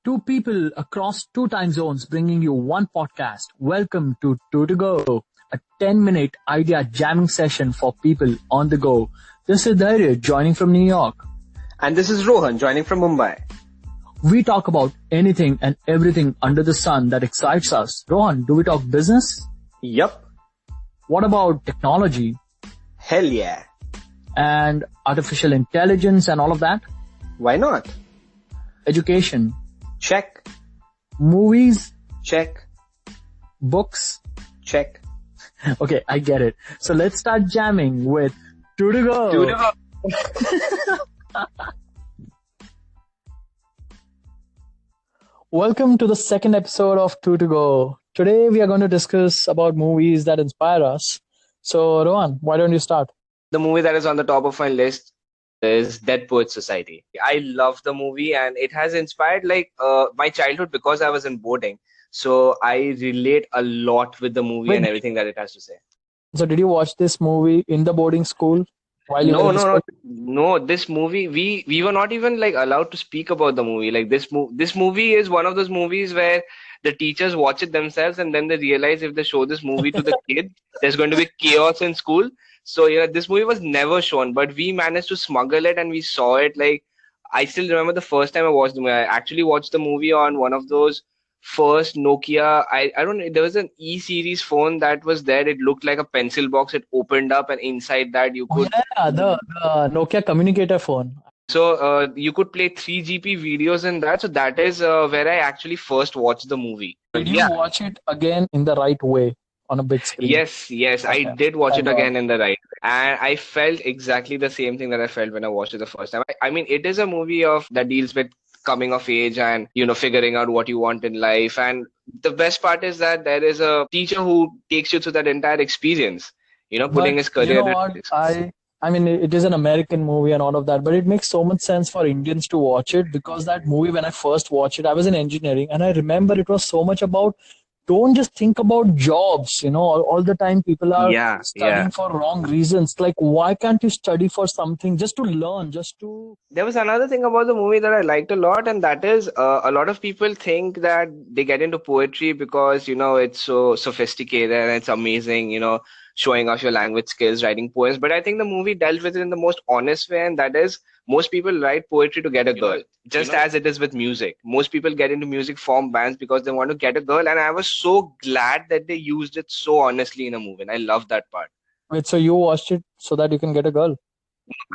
Two people across two time zones bringing you one podcast. Welcome to Two to Go, a 10-minute idea jamming session for people on the go. This is Dhairya joining from New York. And this is Rohan joining from Mumbai. We talk about anything and everything under the sun that excites us. Rohan, do we talk business? Yup. What about technology? Hell yeah. And artificial intelligence and all of that? Why not? Education? Check. Movies? Check. Books? Check. Okay, I get it. So let's start jamming with Two to Go. Two to Go. Welcome to the second episode of Two to Go. Today we are going to discuss about movies that inspire us. So Rohan, why don't you start? The movie that is on the top of my list is Dead Poets Society. I love the movie and it has inspired my childhood because I was in boarding. So I relate a lot with the movie and everything that it has to say. So did you watch this movie in the boarding school? No. This movie, we were not even allowed to speak about the movie. This movie is one of those movies where the teachers watch it themselves and then they realize if they show this movie to the kids, there's going to be chaos in school. So this movie was never shown, but we managed to smuggle it and we saw it. I still remember the first time I watched the movie. I actually watched the movie on one of those first Nokia. I don't know. There was an E-series phone that was there. It looked like a pencil box. It opened up and inside that you could. The Nokia communicator phone. So you could play 3GP videos in that. So that is where I actually first watched the movie. Did you watch it again in the right way? On a big screen. Yes, okay. I did watch it again in the right way. And I felt exactly the same thing that I felt when I watched it the first time. I mean, it is a movie that deals with coming of age and, figuring out what you want in life. And the best part is that there is a teacher who takes you through that entire experience, putting his career. You know what? I mean, it is an American movie and all of that, but it makes so much sense for Indians to watch it because that movie, when I first watched it, I was in engineering and I remember it was so much about don't just think about jobs, all the time people are studying for wrong reasons. Why can't you study for something just to learn, There was another thing about the movie that I liked a lot, and that is a lot of people think that they get into poetry because, it's so sophisticated and it's amazing, showing off your language skills, writing poems. But I think the movie dealt with it in the most honest way, and that is most people write poetry to get a girl, as it is with music. Most people get into music, form bands because they want to get a girl, and I was so glad that they used it so honestly in a movie, and I love that part. Wait, so you watched it so that you can get a girl?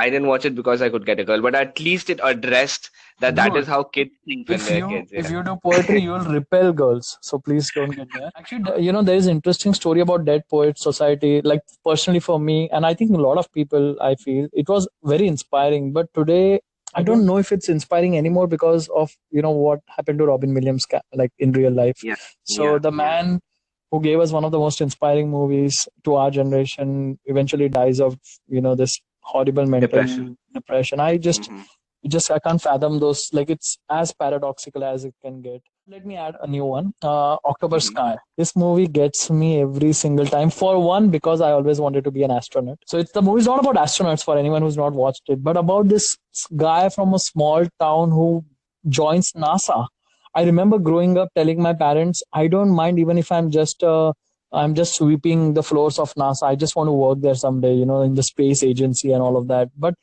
I didn't watch it because I could get a girl, but at least it addressed that is how kids think when they're kids. If you do poetry, you will repel girls. So please don't get there. Actually, there is an interesting story about Dead Poets Society, personally for me, and I think a lot of people, I feel, it was very inspiring. But today, I don't know if it's inspiring anymore because of, what happened to Robin Williams, in real life. Yeah. So the man who gave us one of the most inspiring movies to our generation eventually dies of, this horrible mental depression. I can't fathom those. It's as paradoxical as it can get. Let me add a new one. October Sky. This movie gets me every single time. For one, because I always wanted to be an astronaut. So the movie is not about astronauts for anyone who's not watched it, but about this guy from a small town who joins NASA. I remember growing up telling my parents, I don't mind even if I'm just sweeping the floors of NASA. I just want to work there someday, in the space agency and all of that. But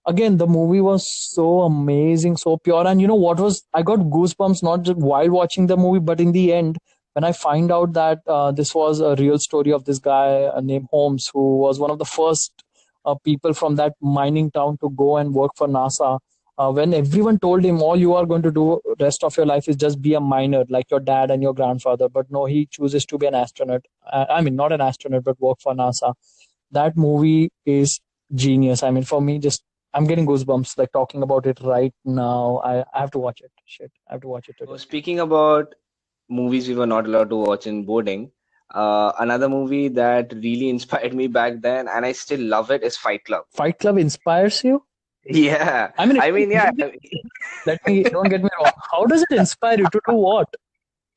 again, the movie was so amazing, so pure. And I got goosebumps not just while watching the movie, but in the end, when I find out that this was a real story of this guy named Holmes, who was one of the first people from that mining town to go and work for NASA. When everyone told him all you are going to do rest of your life is just be a miner like your dad and your grandfather, but no, he chooses to be an astronaut. Not an astronaut, but work for NASA. That movie is genius. For me, I'm getting goosebumps talking about it right now. I have to watch it. I have to watch it today. So speaking about movies we were not allowed to watch in boarding, another movie that really inspired me back then, and I still love it, is Fight Club. Fight Club inspires you? Yeah. Don't get me wrong. How does it inspire you to do what?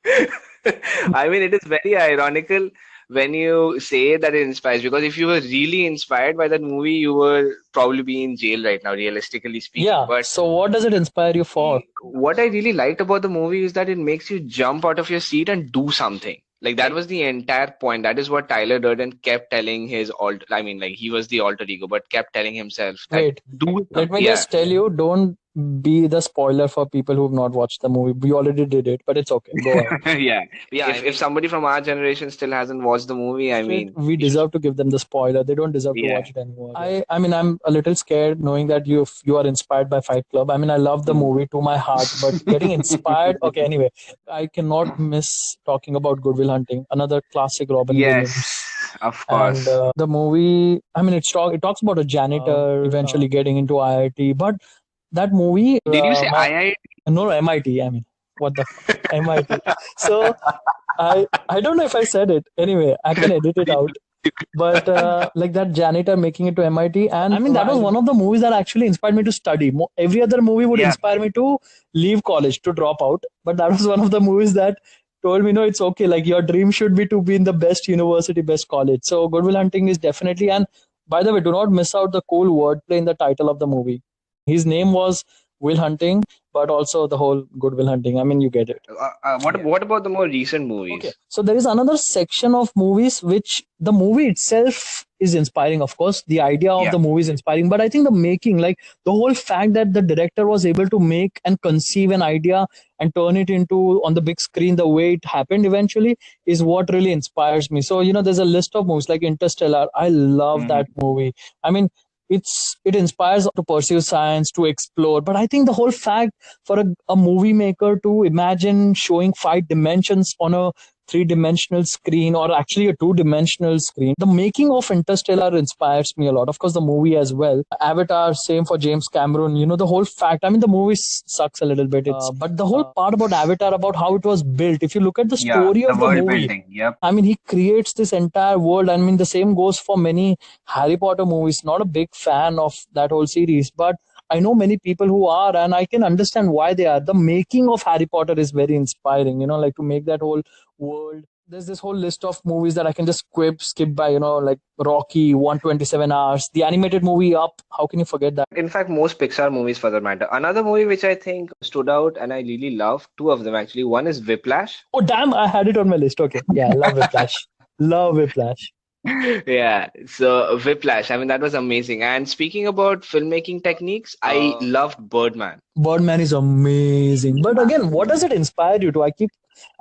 It is very ironical when you say that it inspires, because if you were really inspired by that movie, you will probably be in jail right now, realistically speaking. Yeah. But So what does it inspire you for? what I really liked about the movie is that it makes you jump out of your seat and do something. Like that was the entire point. That is what Tyler Durden kept telling his I mean, like he was the alter ego, but kept telling himself that Wait, do let me yeah. just tell you, don't be the spoiler for people who've not watched the movie. We already did it, but it's okay. Go ahead. Yeah. If somebody from our generation still hasn't watched the movie, I mean, We deserve to give them the spoiler. They don't deserve to yeah. watch it anymore. I mean, I'm a little scared knowing that you are inspired by Fight Club. I mean, I love the movie to my heart, but getting inspired. Okay, anyway, I cannot miss talking about Good Will Hunting, another classic Robin Williams. Yes, of course. And the movie, I mean, it talks about a janitor eventually getting into IIT, but that movie. Did you say IIT? No, MIT. I mean, what the MIT? So I don't know if I said it. Anyway, I can edit it out. But like that janitor making it to MIT, and I mean that was one of the movies that actually inspired me to study. Every other movie would inspire me to leave college, to drop out, but that was one of the movies that told me, no, it's okay. Like your dream should be to be in the best university, best college. So Good Will Hunting is definitely. And by the way, do not miss out the cool wordplay in the title of the movie. His name was Will Hunting, but also the whole Good Will Hunting. I mean, you get it. What about the more recent movies? Okay. So there is another section of movies which the movie itself is inspiring, of course. The idea of the movie is inspiring, but I think the making, like the whole fact that the director was able to make and conceive an idea and turn it into on the big screen the way it happened eventually is what really inspires me. So, there's a list of movies like Interstellar. I love that movie. I mean, it inspires to pursue science, to explore, but I think the whole fact for a movie maker to imagine showing 5 dimensions on a 3-dimensional screen, or actually a 2-dimensional screen, the making of Interstellar inspires me a lot. Of course, the movie as well. Avatar, same for James Cameron. The whole fact, I mean, the movie sucks a little bit, but the whole part about Avatar, about how it was built, if you look at the story of the movie, I mean, he creates this entire world. I mean, the same goes for many Harry Potter movies. Not a big fan of that whole series, but I know many people who are, and I can understand why they are. The making of Harry Potter is very inspiring, like to make that whole world. There's this whole list of movies that I can just skip by, like Rocky, 127 Hours, the animated movie Up. How can you forget that? In fact, most Pixar movies for that matter. Another movie which I think stood out and I really love, 2 of them actually. One is Whiplash. Oh, damn, I had it on my list. Okay. Yeah, I love Whiplash. Love Whiplash. Yeah, so Whiplash, I mean, that was amazing. And speaking about filmmaking techniques, I loved Birdman. Birdman is amazing. But again, what does it inspire you to? I keep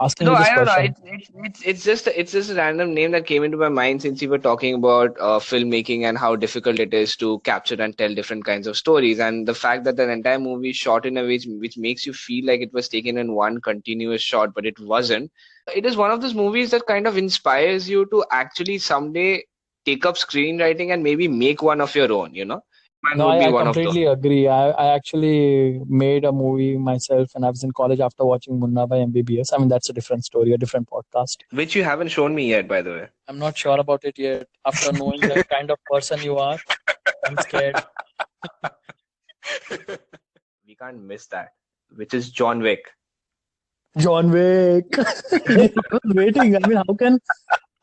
asking you this question. I don't know. It's just a random name that came into my mind since you were talking about filmmaking and how difficult it is to capture and tell different kinds of stories. And the fact that the entire movie is shot in a way which makes you feel like it was taken in one continuous shot, but it wasn't. It is one of those movies that kind of inspires you to actually someday take up screenwriting and maybe make one of your own, No, I completely agree. I actually made a movie myself, and I was in college after watching Munna by MBBS. I mean, that's a different story, a different podcast. Which you haven't shown me yet, by the way. I'm not sure about it yet. After knowing the kind of person you are, I'm scared. We can't miss that, which is John Wick. John Wick. I was waiting. I mean, how can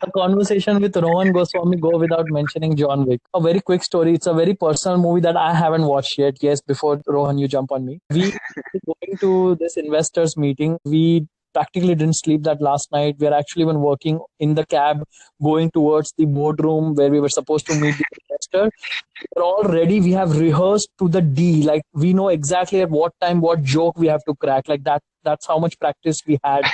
a conversation with Rohan Goswami go without mentioning John Wick? A very quick story. It's a very personal movie that I haven't watched yet. Yes, before Rohan, you jump on me. We were going to this investors meeting. We practically didn't sleep that last night. We are actually even working in the cab, going towards the boardroom where we were supposed to meet the investor. We're all ready. We have rehearsed to the D. Like we know exactly at what time, what joke we have to crack. Like that. That's how much practice we had.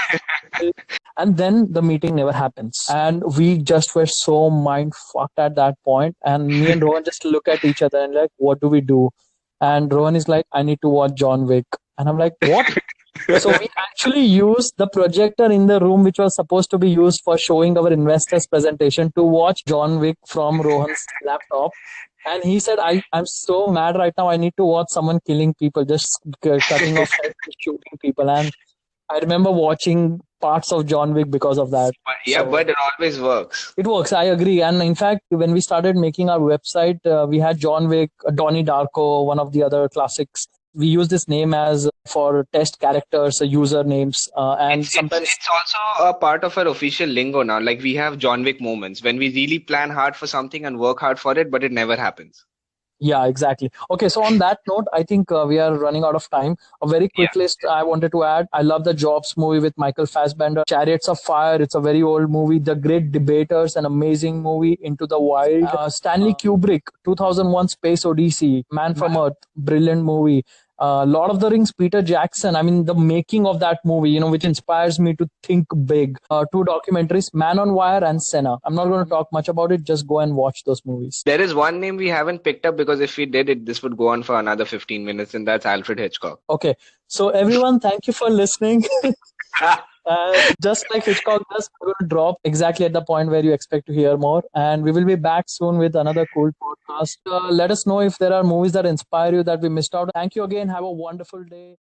And then the meeting never happens. And we just were so mind fucked at that point. And me and Rohan just look at each other and like, what do we do? And Rohan is like, I need to watch John Wick. And I'm like, what? So we actually used the projector in the room, which was supposed to be used for showing our investors presentation, to watch John Wick from Rohan's laptop. And he said, I'm so mad right now. I need to watch someone killing people, just cutting off heads and shooting people. And I remember watching parts of John Wick because of that. But it always works. It works. I agree. And in fact, when we started making our website, we had John Wick, Donnie Darko, one of the other classics. we use this name as for test characters, usernames, and sometimes it's also a part of our official lingo now. Like we have John Wick moments when we really plan hard for something and work hard for it, but it never happens. Yeah, exactly. Okay, so on that note, I think we are running out of time. A very quick list I wanted to add. I love the Jobs movie with Michael Fassbender. Chariots of Fire, it's a very old movie. The Great Debaters, an amazing movie. Into the Wild. Stanley Kubrick, 2001 Space Odyssey. Man from Earth, brilliant movie. Lord of the Rings, Peter Jackson. I mean, the making of that movie, which inspires me to think big. Two documentaries, Man on Wire and Senna. I'm not going to talk much about it. Just go and watch those movies. There is one name we haven't picked up because if we did it, this would go on for another 15 minutes, and that's Alfred Hitchcock. Okay. So everyone, thank you for listening. Just like Hitchcock does, we're going to drop exactly at the point where you expect to hear more. And we will be back soon with another cool podcast. Let us know if there are movies that inspire you that we missed out. Thank you again. Have a wonderful day.